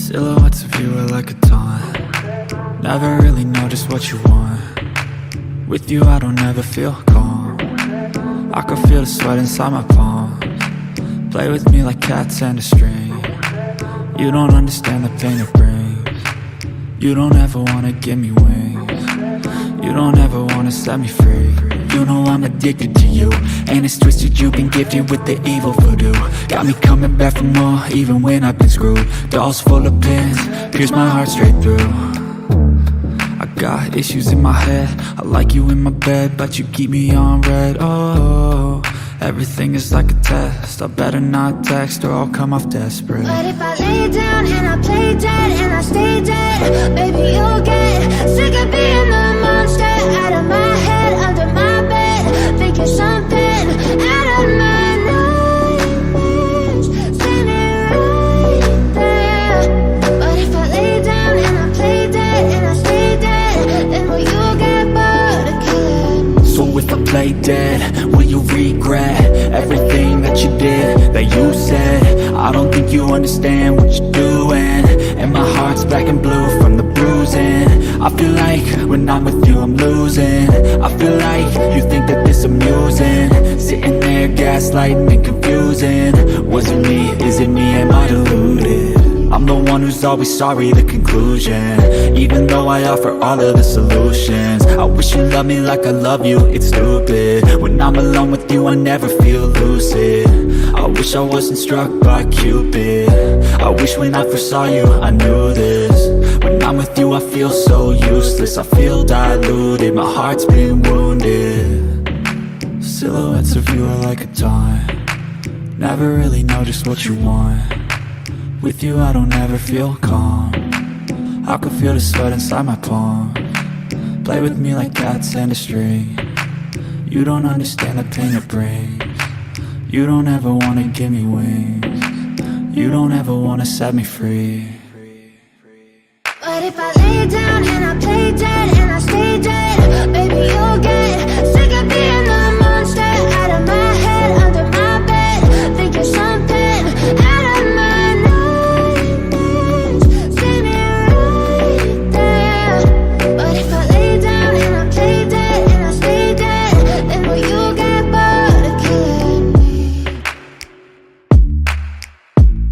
Silhouettes of you are like a taunt. Never really know just what you want. With you I don't ever feel calm. I can feel the sweat inside my palms. Play with me like cats and a string. You don't understand the pain it brings. You don't ever wanna give me wings. You don't ever wanna set me free. You know I'm addicted to you, and it's twisted, you've been gifted with the evil voodoo. Got me coming back for more, even when I've been screwed. Dolls full of pins, pierce my heart straight through. I got issues in my head, I like you in my bed, but you keep me on red. Oh, everything is like a test, I better not text or I'll come off desperate. But if I lay down and I play dead and I stay dead, baby you'll get sick of being the monster out of my head, under my bed, think you're something out of my nightmares, standing right there. But if I lay down and I play dead and I stay dead, then will you get bored of killing? So if I play dead, will you regret everything that you did, that you said? I don't think you understand what you're doing, and my heart's black and blue from the bruising. I feel like when I'm with you I'm losing. I feel like you think that this amusing, sitting there gaslighting and confusing. Was it me? Is it me? Am I deluded? I'm the one who's always sorry, the conclusion, even though I offer all of the solutions. I wish you loved me like I love you, it's stupid. When I'm alone with you I never feel lucid. I wish I wasn't struck by Cupid. I wish when I first saw you I knew this. When I'm with you I feel so useless, I feel diluted, my heart's been wounded. Silhouettes of you are like a taunt. Never really know just what you want. With you I don't ever feel calm. I can feel the sweat inside my palms. Play with me like cats and a string. You don't understand the pain it brings. You don't ever wanna give me wings. You don't ever wanna set me free. But if I lay down and I play dead and I stay dead, baby you'll get sick of being the monster out of my head, under my bed, think you're something out of my nightmares, standing right there. But if I lay down and I play dead and I stay dead, then will you get bored of killing me?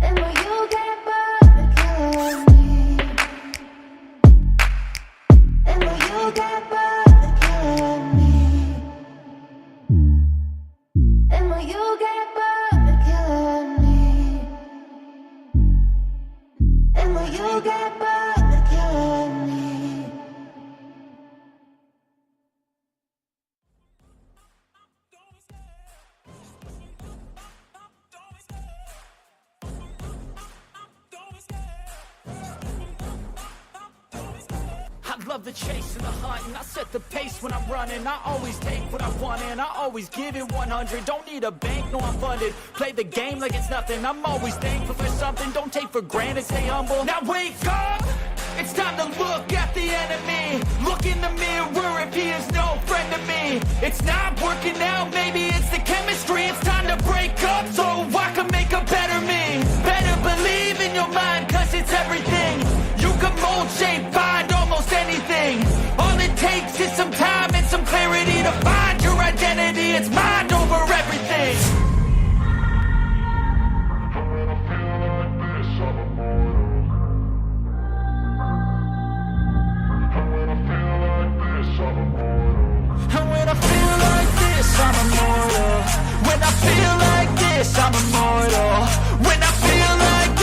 Then will you get bored of killing me? And will you get bored of killing me? And will you get bored of killing me? And will you get bored of killing me? I love the chase and the hunt, and I set the pace when I'm running. I always take what I want and I always give it 100. Don't need a bank, no I'm funded. Play the game like it's nothing. I'm always thankful for something. Don't take for granted, stay humble. Now wake up! It's time to look at the enemy. Look in the mirror if he is no friend to me. It's not working out, maybe it's the chemistry. It's time to break up so I can make a better me. Better believe in your mind, cause it's everything. You can mold, shape, find almost anything. All it takes is some time and some clarity to find your identity. It's mind over everything. And when I feel like this, I'm immortal. When I feel like this, I'm immortal. When I feel like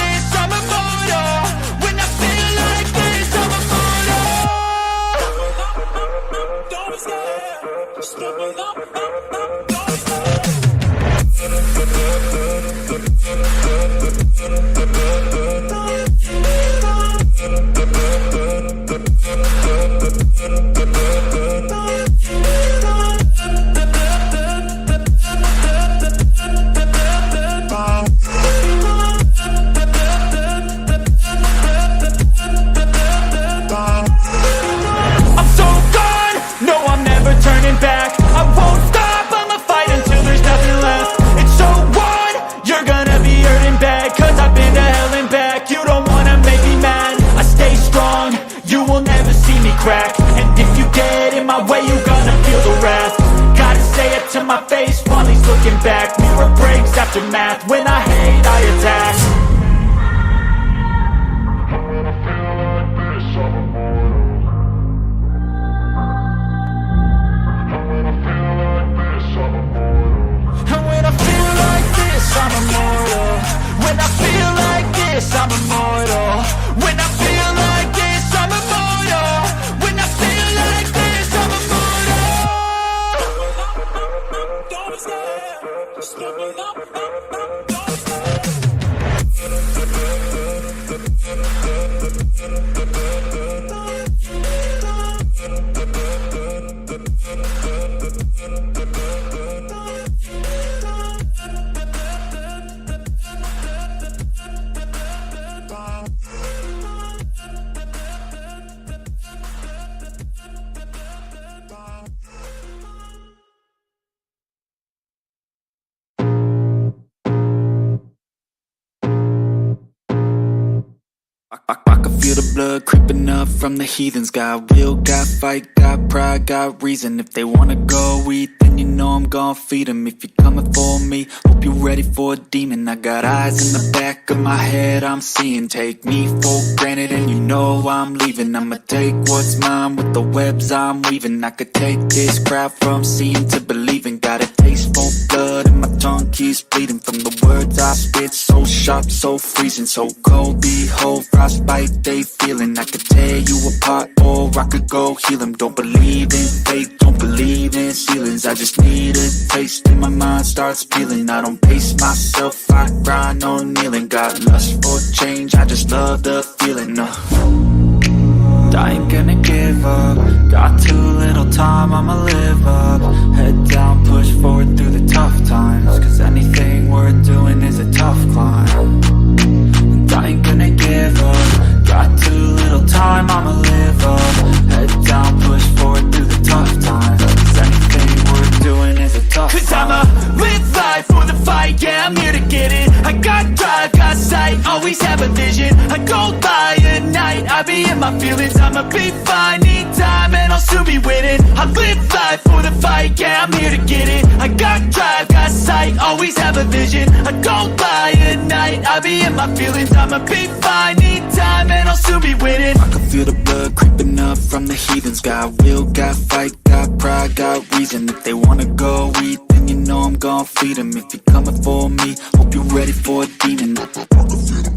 I can feel the blood creeping up from the heathens. Got will, got fight, got pride, got reason. If they wanna go eat, then you know I'm gon' feed them. If you're coming for me, hope you're ready for a demon. I got eyes in the back of my head, I'm seeing. Take me for granted and you know I'm leaving. I'ma take what's mine with the webs I'm weaving. I could take this crowd from seeing to believing. Got a taste for blood and my tongue keeps bleeding from the words I spit. So sharp, so freezing, so cold. Behold, frostbite they feeling. I could tear you apart or I could go heal them. Don't believe in fate, don't believe in ceilings. I just need a taste and my mind starts peeling. I don't pace myself, I grind on kneeling. Got lust for change, I just love the feeling. I ain't gonna give up. Got too little time, I'ma live up. Head down, push forward through the tough times. Cause anything worth doing is a tough climb. And I ain't gonna give up. Got too little time, I'ma live up. Head down, push forward through the tough times. Cause anything worth doing is a tough climb. Cause I'ma live life for the fight, yeah, I'm here to get it. I got drive, got sight, always have a vision. I go by at night, I be in my feelings. I'ma be fine, need time, and I'll soon be winning. I live life for the fight, yeah, I'm here to get it. I got drive, got sight, always have a vision. I go by at night, I be in my feelings. I'ma be fine, need time, and I'll soon be winning. I can feel the blood creeping up from the heathens. Got will, got fight, got pride, got reason. If they wanna go eat, then you know I'm gon' feed them. If you're coming for me, hope you're ready for a demon. I can feel the